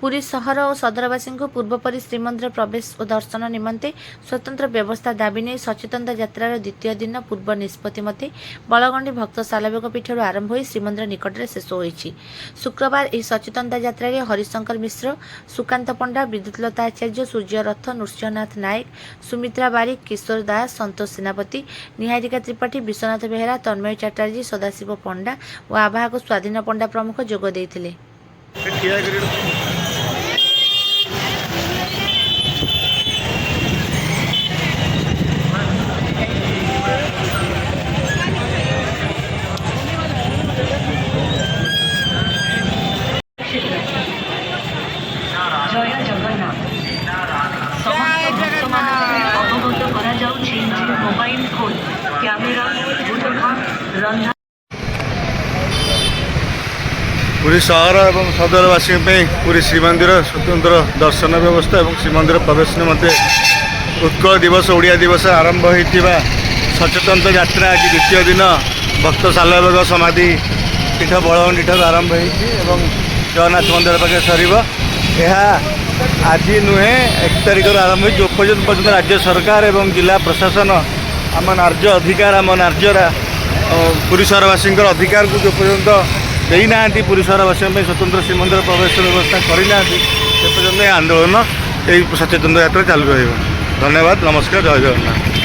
पुरी सहर और सदरवासी को पूर्वपरी श्रीमंदिर प्रवेश और दर्शन निमंते स्वतंत्र व्यवस्था दाबी नहीं सचेतनता यात्रार द्वितीय दिन पूर्व निष्पत्ति मते बलगंडी भक्त सालवेग पीठ आरंभ हो श्रीमंदिर निकट में शेष होती। शुक्रवार यह सचेतनता यात्रा हरिशंकर मिश्र, सुकांत पंडा, विद्युतलता आचार्य, सूर्य रथ, नृसिंहनाथ नायक, सुमित्रा बारिक, किशोर दास, संतोष सेनापति, निहारिका त्रिपाठी, विश्वनाथ बेहेरा, तन्मय चैटार्जी, सदाशिव पंडा और आवाहक स्वाधीन पंडा प्रमुख जोग देइथिले। जय जगन्नाथ समस्त भक्त अवगत mobile phone camera Randha Puri सहर और सदरवासी पुरी श्रीमंदिर स्वतंत्र दर्शन व्यवस्था और श्रीमंदिर प्रवेश निमंते उत्कल दिवस ओडिया दिवस आरंभ होता सचेतनता यात्रा आज द्वितीय दिन भक्त सालवेग समाधि पीठ बलगंडी ठार आरंभ हो जगन्नाथ मंदिर पाखे सर आज नुहे 1 तारिख आरंभ जो पर्यटन राज्य सरकार और जिला प्रशासन आम नार्य अधिकार आम नार्यर पुरी सहरवासी अधिकार को जो पर्यंत देना पुरी सहरवासी स्वतंत्र श्रीमंदिर प्रवेश व्यवस्था करना से पर्यटन आंदोलन यही सचेतन यात्रा चालू रहा। धन्यवाद, नमस्कार, जय जगन्नाथ।